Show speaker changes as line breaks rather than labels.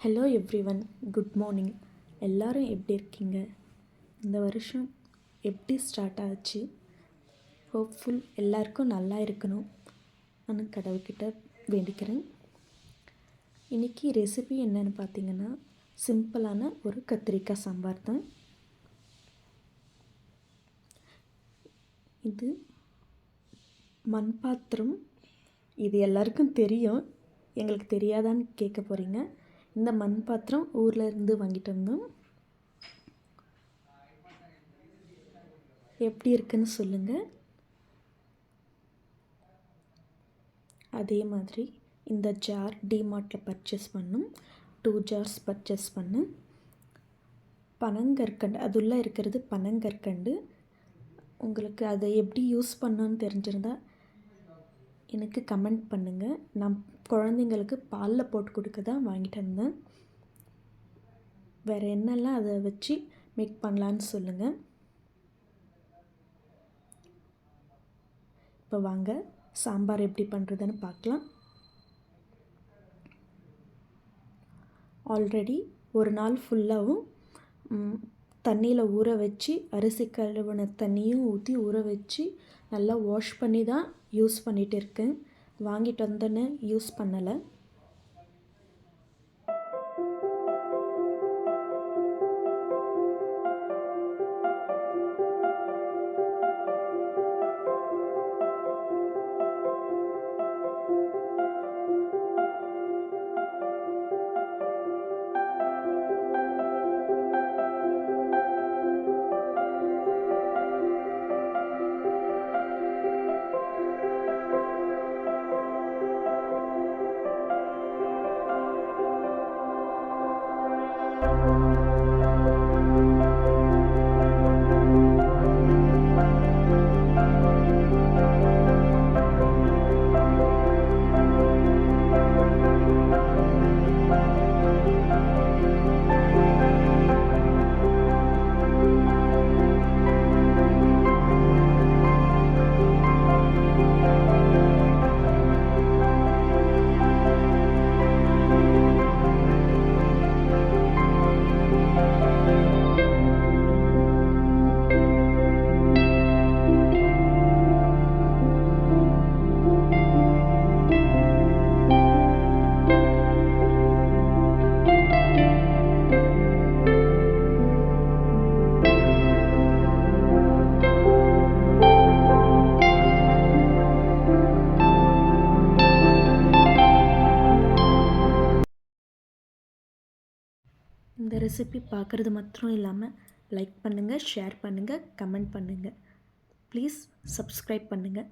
Hello everyone, good morning. எல்லோரும் எப்படி இருக்கீங்க? இந்த வருஷம் எப்படி ஸ்டார்ட் ஆச்சு? ஹோப்ஃபுல் எல்லாருக்கும் நல்லா இருக்கணும் நான் கடவுள்கிட்ட வேண்டிக்கிறேன். இன்றைக்கி ரெசிபி என்னென்னு பார்த்தீங்கன்னா, சிம்பிளான ஒரு கத்திரிக்காய் சாம்பார் தான். இது மண் பாத்திரம். இது எல்லாருக்கும் தெரியும், எங்களுக்கு தெரியாதான்னு கேட்க போகிறீங்க. இந்த மண் பாத்திரம் ஊரில் இருந்து வாங்கிட்டு வந்தோம். எப்படி இருக்குன்னு சொல்லுங்கள். அதே மாதிரி இந்த ஜார் டிமார்ட்டில் பர்ச்சேஸ் பண்ணோம். 2 ஜார்ஸ் பர்ச்சேஸ் பண்ணேன். பனங்கற்கண்டு, அதுள்ளே இருக்கிறது பனங்கற்கண்டு. உங்களுக்கு அதை எப்படி யூஸ் பண்ணணுன்னு தெரிஞ்சிருந்தால் எனக்கு கமெண்ட் பண்ணுங்கள். நான் குழந்தைங்களுக்கு பாலில் போட்டு கொடுக்க தான் வாங்கிட்டு வந்தேன். வேறு என்னெல்லாம் அதை வச்சு மேக் பண்ணலான்னு சொல்லுங்கள். இப்போ வாங்க சாம்பார் எப்படி பண்ணுறதுன்னு பார்க்கலாம். ஆல்ரெடி ஒரு நாள் ஃபுல்லாகவும் தண்ணியில் ஊற வச்சு, அரிசி கழுவின தண்ணியும் ஊற்றி ஊற வச்சு நல்லா வாஷ் பண்ணி தான் யூஸ் பண்ணிகிட்டு இருக்கேன். வாங்கிட்டு வந்தோன்னே யூஸ் பண்ணலை. இந்த ரெசிபி பார்க்குறது மாத்திரம் இல்லாமல் லைக் பண்ணுங்கள், ஷேர் பண்ணுங்கள், கமெண்ட் பண்ணுங்கள். ப்ளீஸ் சப்ஸ்கிரைப் பண்ணுங்கள்.